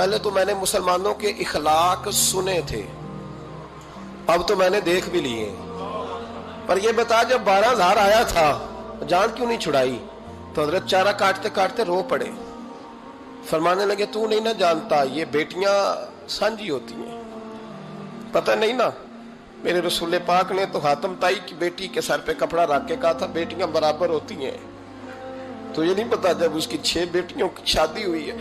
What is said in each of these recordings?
پہلے تو میں نے مسلمانوں کے اخلاق سنے تھے، اب تو میں نے دیکھ بھی لیے. پر یہ بتا جب 12,000 آیا تھا جان کیوں نہیں چھڑائی؟ تو حضرت چارہ کاٹتے کاٹتے رو پڑے. فرمانے لگے تو نہیں نہ جانتا یہ بیٹیاں سانجھی ہوتی ہیں، پتہ نہیں نا. میرے رسول پاک نے تو حاتم تائی کی بیٹی کے سر پہ کپڑا رکھ کے کہا تھا بیٹیاں برابر ہوتی ہیں. تو یہ نہیں پتا جب اس کی 6 بیٹیوں کی شادی ہوئی ہے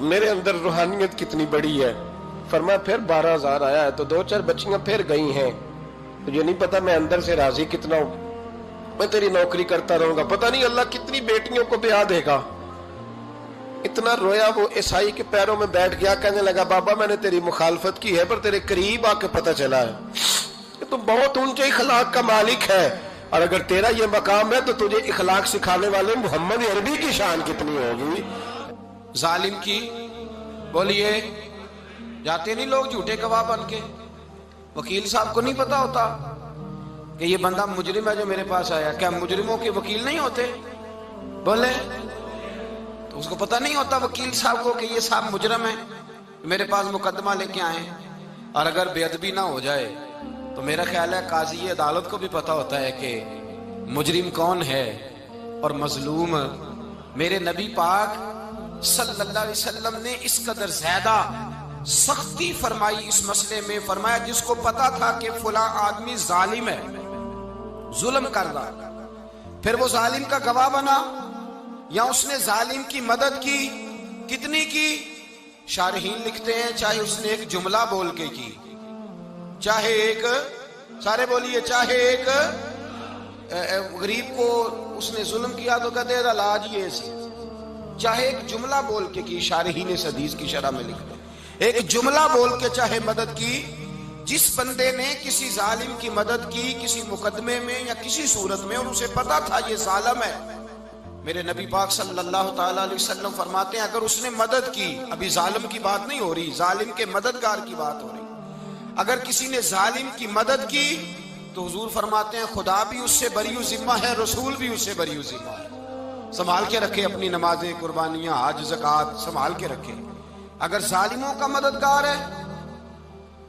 میرے اندر روحانیت کتنی بڑی ہے. فرمایا پھر 12,000 آیا ہے تو 2-4 بچیاں پھر گئی ہیں. تجھے نہیں پتا میں اندر سے راضی کتنا ہوں، میں تیری نوکری کرتا رہوں گا، پتہ نہیں اللہ کتنی بیٹیوں کو بیاہ دے گا. اتنا رویا وہ عیسائی کے پیروں میں بیٹھ گیا، کہنے لگا بابا میں نے تیری مخالفت کی ہے پر تیرے قریب آ کے پتہ چلا ہے کہ تو بہت اونچے اخلاق کا مالک ہے، اور اگر تیرا یہ مقام ہے تو تجھے اخلاق سکھانے والے محمد عربی کی شان کتنی ہوگی. ظالم کی بولیے جاتے نہیں لوگ جھوٹے گواہ بن کے. وکیل صاحب کو نہیں پتا ہوتا کہ یہ بندہ مجرم ہے جو میرے پاس آیا. کیا مجرموں کے وکیل نہیں ہوتے؟ بولے تو اس کو پتہ نہیں ہوتا وکیل صاحب کو کہ یہ صاحب مجرم ہے میرے پاس مقدمہ لے کے آئے. اور اگر بے ادبی نہ ہو جائے تو میرا خیال ہے قاضی عدالت کو بھی پتا ہوتا ہے کہ مجرم کون ہے اور مظلوم. میرے نبی پاک صلی اللہ علیہ وسلم نے اس قدر زیادہ سختی فرمائی اس مسئلے میں. فرمایا جس کو پتا تھا کہ فلاں آدمی ظالم ہے، ظلم کر رہا، پھر وہ ظالم کا گواہ بنا یا اس نے ظالم کی مدد کی، کتنی کی؟ شارحین لکھتے ہیں چاہے اس نے ایک جملہ بول کے کی، چاہے ایک، سارے بولیے، چاہے ایک غریب کو اس نے ظلم کیا تو کہتے ہیں علاج یہ سی، چاہے ایک جملہ بول کے کی. شارحین اس حدیث کی شرح میں لکھتے ہیں ایک جملہ بول کے چاہے مدد کی. جس بندے نے کسی ظالم کی مدد کی کسی مقدمے میں یا کسی صورت میں اور اسے پتا تھا یہ ظالم ہے، میرے نبی پاک صلی اللہ تعالی علیہ وسلم فرماتے ہیں اگر اس نے مدد کی، ابھی ظالم کی بات نہیں ہو رہی، ظالم کے مددگار کی بات ہو رہی، اگر کسی نے ظالم کی مدد کی تو حضور فرماتے ہیں خدا بھی اس سے بری و ذمہ ہے، رسول بھی اس سے بری و ذمہ ہے. سنبھال کے رکھے اپنی نمازیں، قربانیاں، حج، زکوٰۃ سنبھال کے رکھے. اگر ظالموں کا مددگار ہے،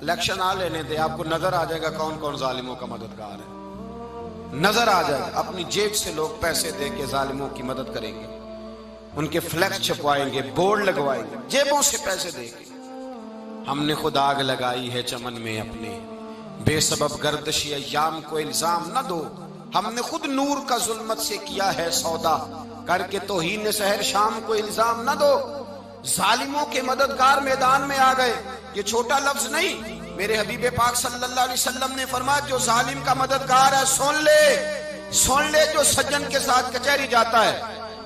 الیکشن آ لینے دے، آپ کو نظر آ جائے گا کون کون ظالموں کا مددگار ہے، نظر آ جائے گا. اپنی جیب سے لوگ پیسے دے کے ظالموں کی مدد کریں گے، ان کے فلیکس چھپوائیں گے، بورڈ لگوائیں گے، جیبوں سے پیسے دے کے. ہم نے خود آگ لگائی ہے چمن میں اپنے، بے سبب گردشی ایام کو الزام نہ دو. ہم نے خود نور کا ظلمت سے کیا ہے سودا، کر کے توہین سحر شام کو الزام نہ دو. ظالموں کے مددگار میدان میں آ گئے. یہ چھوٹا لفظ نہیں، میرے حبیب پاک صلی اللہ علیہ وسلم نے فرمایا جو ظالم کا مددگار ہے سن لے جو سجن کے ساتھ کچہری جاتا ہے،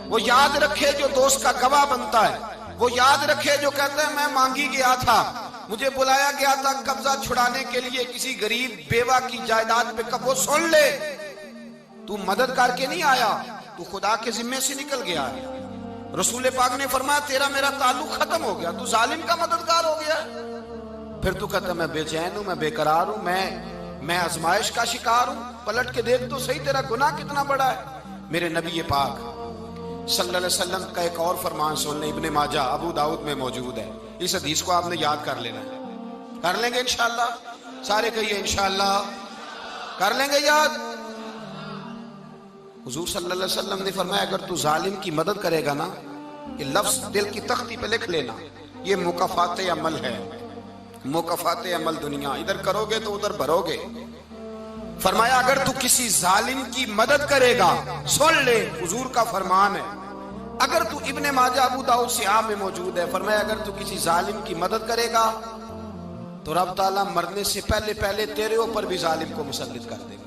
وہ یاد رکھے جو دوست کا گواہ بنتا ہے، وہ یاد رکھے جو کہتا ہے میں مانگی گیا تھا، مجھے بلایا گیا تھا قبضہ چھڑانے کے لیے کسی غریب بیوہ کی جائیداد پہ، وہ سن لے تو مدد کر کے نہیں آیا، تو خدا کے ذمے سے نکل گیا ہے. رسول پاک نے فرمایا تیرا میرا تعلق ختم ہو گیا، تو ظالم کا مددگار ہو گیا. پھر تو کہتا میں بے چین ہوں، میں بے قرار ہوں، میں آزمائش کا شکار ہوں. پلٹ کے دیکھ تو صحیح تیرا گناہ کتنا بڑا ہے. میرے نبی پاک صلی اللہ علیہ وسلم کا ایک اور فرمان سن لیں، ابن ماجہ ابو داؤد میں موجود ہے. اس حدیث کو آپ نے یاد کر لینا ہے. کر لیں گے انشاءاللہ؟ سارے کہیے انشاءاللہ کر لیں گے یاد. حضور صلی اللہ علیہ وسلم نے فرمایا اگر تو ظالم کی مدد کرے گا نا، یہ لفظ دل کی تختی پہ لکھ لینا، یہ مکافات عمل ہے، مکافات عمل دنیا، ادھر کرو گے تو ادھر بھرو گے. فرمایا اگر تو کسی ظالم کی مدد کرے گا، سن لے حضور کا فرمان ہے، اگر تو ابن ماجہ ابو داؤد سیاہ میں موجود ہے، فرمایا اگر تو کسی ظالم کی مدد کرے گا تو رب تعالیٰ مرنے سے پہلے تیرے اوپر بھی ظالم کو مسلط کر دے گا.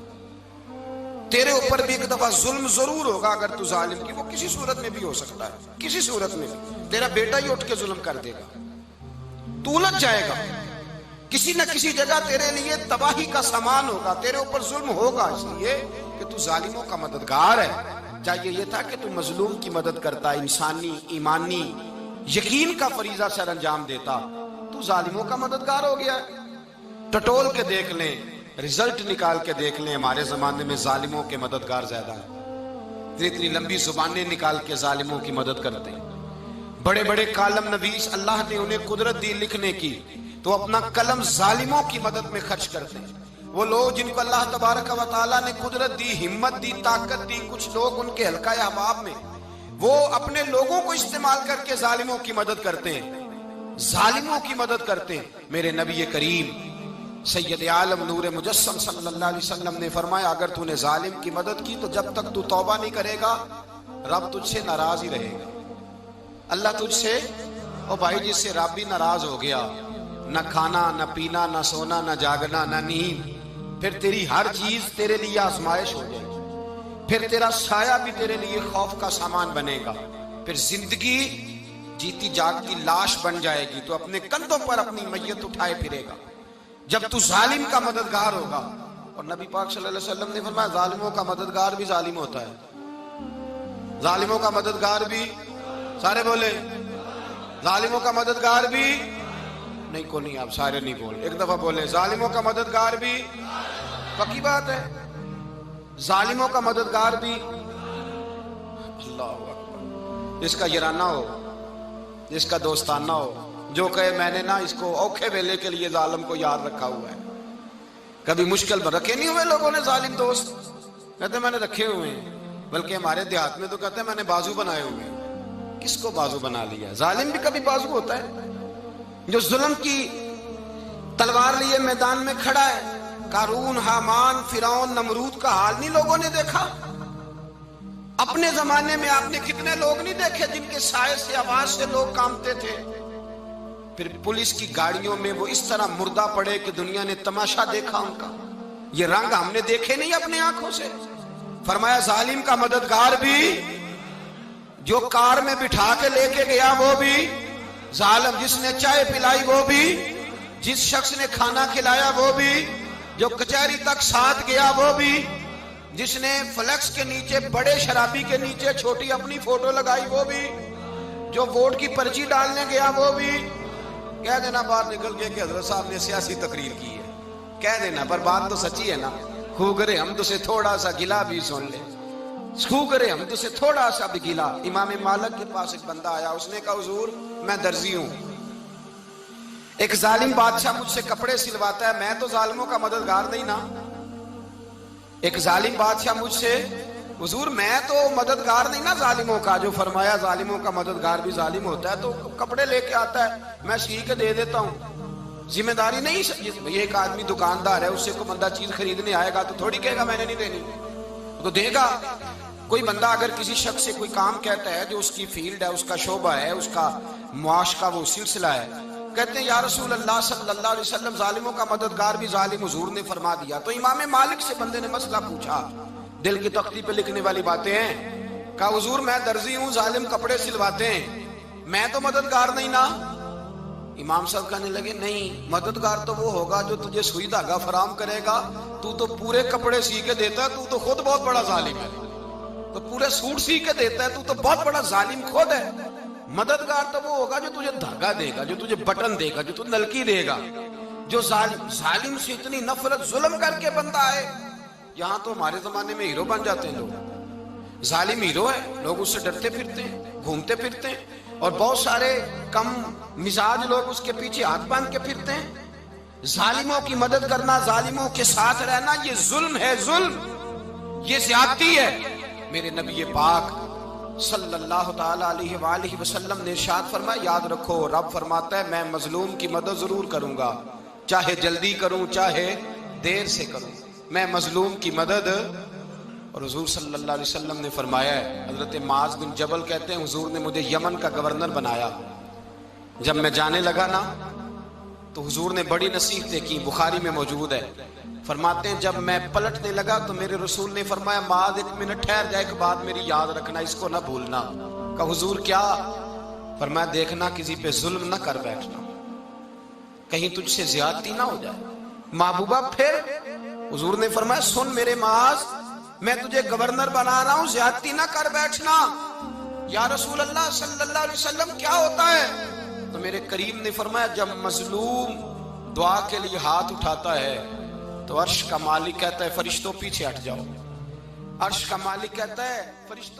تیرے اوپر بھی ایک دفعہ ظلم ضرور ہوگا اگر تو ظالم کی، وہ کسی صورت میں بھی ہو سکتا ہے، کسی صورت میں بھی تیرا بیٹا ہی اٹھ کے ظلم کر دے گا، تو الجھ جائے گا، کسی نہ کسی جگہ تیرے لیے تباہی کا سامان ہوگا، تیرے اوپر ظلم ہوگا، اس لیے کہ تو ظالموں کا مددگار ہے. چاہیے یہ تھا کہ تو مظلوم کی مدد کرتا، انسانی ایمانی یقین کا فریضہ سر انجام دیتا. تو ظالموں کا مددگار ہو گیا. ٹٹول کے دیکھ لیں، رزلٹ نکال کے دیکھ لیں، ہمارے زمانے میں ظالموں کے مددگار زیادہ ہیں. اتنی لمبی زبانیں نکال کے ظالموں کی مدد کرتے ہیں. بڑے بڑے کالم نویس اللہ نے انہیں قدرت دی لکھنے کی، تو اپنا قلم ظالموں کی مدد میں خرچ کرتے ہیں۔ وہ لوگ جن کو اللہ تبارک و تعالیٰ نے قدرت دی، ہمت دی، طاقت دی، کچھ لوگ ان کے حلقہ احباب میں، وہ اپنے لوگوں کو استعمال کر کے ظالموں کی مدد کرتے ہیں، ظالموں کی مدد کرتے ہیں۔ میرے نبی کریم سید عالم نور مجسم صلی اللہ علیہ وسلم نے فرمایا، اگر تو نے ظالم کی مدد کی تو جب تک تو توبہ نہیں کرے گا رب تجھ سے ناراض ہی رہے گا۔ اللہ تجھ سے، او بھائی جس سے رب بھی ناراض ہو گیا، نہ کھانا نہ پینا نہ سونا نہ جاگنا نہ نیند، پھر تیری ہر چیز تیرے لیے آزمائش ہو جائے گی، پھر تیرا سایہ بھی تیرے لیے خوف کا سامان بنے گا، پھر زندگی جیتی جاگتی لاش بن جائے گی، تو اپنے کندھوں پر اپنی میت اٹھائے پھرے گا جب تو ظالم کا مددگار ہوگا۔ اور نبی پاک صلی اللہ علیہ وسلم نے فرمایا، ظالموں کا مددگار بھی ظالم ہوتا ہے، ظالموں کا مددگار بھی، سارے بولے، ظالموں کا مددگار بھی نہیں، کو نہیں، آپ سارے نہیں بولے، ایک دفعہ بولے، ظالموں کا مددگار بھی، پکی بات ہے، ظالموں کا مددگار بھی۔ اللہ اکبر، جس کا یارانہ ہو، جس کا دوستانہ ہو، جو کہے میں نے نا اس کو اوکھے ویلے کے لیے ظالم کو یاد رکھا ہوا ہے۔ کبھی مشکل میں رکھے نہیں ہوئے لوگوں نے ظالم دوست، کہتے میں نے رکھے ہوئے ہیں، بلکہ ہمارے دیہات میں تو کہتے ہیں میں نے بازو بنائے ہوئے ہیں۔ کس کو بازو بنا لیا؟ ظالم بھی کبھی بازو ہوتا ہے، جو ظلم کی تلوار لیے میدان میں کھڑا ہے۔ قارون، حامان، فرعون، نمرود کا حال نہیں لوگوں نے دیکھا؟ اپنے زمانے میں آپ نے کتنے لوگ نہیں دیکھے جن کے سائے سے، آواز سے لوگ کانپتے تھے؟ پھر پولیس کی گاڑیوں میں وہ اس طرح مردہ پڑے کہ دنیا نے تماشا دیکھا ان کا۔ یہ رنگ ہم نے دیکھے نہیں اپنے آنکھوں سے۔ فرمایا ظالم کا مددگار بھی، جو کار میں بٹھا کے لے کے گیا وہ بھی ظالم، جس نے چائے پلائی وہ بھی، جس شخص نے کھانا کھلایا وہ بھی، جو کچہری تک ساتھ گیا وہ بھی، جس نے فلیکس کے نیچے، بڑے شرابی کے نیچے چھوٹی اپنی فوٹو لگائی وہ بھی، جو ووٹ کی پرچی ڈالنے گیا وہ بھی۔ کہہ دینا باہر نکل کے کہ حضرت صاحب نے سیاسی تقریر کی ہے، کہہ دینا، پر بات تو سچی ہے نا۔ خو کرے ہم تو سے تھوڑا سا گلا بھی سن لے، خو کرے ہم تو سے تھوڑا سا بھی گلا۔ امام مالک کے پاس ایک بندہ آیا، اس نے کہا حضور میں درزی ہوں، ایک ظالم بادشاہ مجھ سے کپڑے سلواتا ہے، میں تو ظالموں کا مددگار نہیں نا۔ ایک ظالم بادشاہ مجھ سے، حضور میں تو مددگار نہیں نا ظالموں کا۔ جو فرمایا ظالموں کا مددگار بھی ظالم ہوتا ہے، تو کپڑے لے کے آتا ہے، میں سی کے دے دیتا ہوں، ذمہ داری نہیں۔ یہ ایک آدمی دکاندار ہے، اس سے کوئی بندہ چیز خریدنے آئے گا تو تھوڑی کہے گا میں نے نہیں دینی، تو دے گا۔ کوئی بندہ اگر کسی شخص سے کوئی کام کہتا ہے جو اس کی فیلڈ ہے، اس کا شعبہ ہے، اس کا معاش کا وہ سلسلہ ہے، کہتے ہیں یا رسول اللہ صلی اللہ علیہ وسلم ظالموں کا مددگار بھی ظالم، حضور نے فرما دیا۔ تو امام مالک سے بندے نے مسئلہ پوچھا، دل کی تختی پہ لکھنے والی باتیں ہیں، کہا حضور میں درزی ہوں، ظالم کپڑے سلواتے ہیں، میں تو مددگار نہیں نا۔ امام صاحب کہنے لگے نہیں، مددگار تو وہ ہوگا جو تجھے سوئی دھاگا فراہم کرے گا، تو پورے کپڑے سی کے دیتا ہے، تو خود بہت بڑا ظالم ہے، تو پورے سوٹ سی کے دیتا ہے، تو بہت بڑا ظالم خود ہے۔ مددگار تو وہ ہوگا جو تجھے دھاگا دے گا، جو تجھے بٹن دے گا، جو تجھے نلکی دے گا۔ جو ظالم سے اتنی نفرت ظلم کر کے بندہ ہے، یہاں تو ہمارے زمانے میں ہیرو بن جاتے ہیں لوگ، ظالم ہیرو ہے، لوگ اس سے ڈرتے پھرتے ہیں، گھومتے پھرتے ہیں، اور بہت سارے کم مزاج لوگ اس کے پیچھے ہاتھ باندھ کے پھرتے ہیں۔ ظالموں کی مدد کرنا، ظالموں کے ساتھ رہنا، یہ ظلم ہے، ظلم، یہ زیادتی ہے۔ میرے نبی پاک صلی اللہ تعالی علیہ وآلہ وسلم نے ارشاد فرمایا، یاد رکھو رب فرماتا ہے میں مظلوم کی مدد ضرور کروں گا، چاہے جلدی کروں چاہے دیر سے کروں، میں مظلوم کی مدد۔ اور حضور صلی اللہ علیہ وسلم نے فرمایا ہے، حضرت معاذ بن جبل کہتے ہیں حضور نے مجھے یمن کا گورنر بنایا، جب میں جانے لگا نا تو حضور نے بڑی نصیحتیں کی، بخاری میں موجود ہے، فرماتے ہیں جب میں پلٹنے لگا تو میرے رسول نے فرمایا معاذ ایک منٹ ٹھہر جا، ایک بات میری یاد رکھنا، اس کو نہ بھولنا۔ کہا حضور کیا؟ فرمایا دیکھنا کسی پہ ظلم نہ کر بیٹھنا، کہیں تجھ سے زیادتی نہ ہو جائے۔ محبوبہ پھر حضور نے فرمایا سن میرے معاذ، میں تجھے گورنر بنا رہا ہوں، زیادتی نہ کر بیٹھنا۔ یا رسول اللہ صلی اللہ علیہ وسلم کیا ہوتا ہے؟ تو میرے کریم نے فرمایا جب مظلوم دعا کے لیے ہاتھ اٹھاتا ہے تو عرش کا مالک کہتا ہے فرشتوں پیچھے ہٹ جاؤ، عرش کا مالک کہتا ہے فرشتوں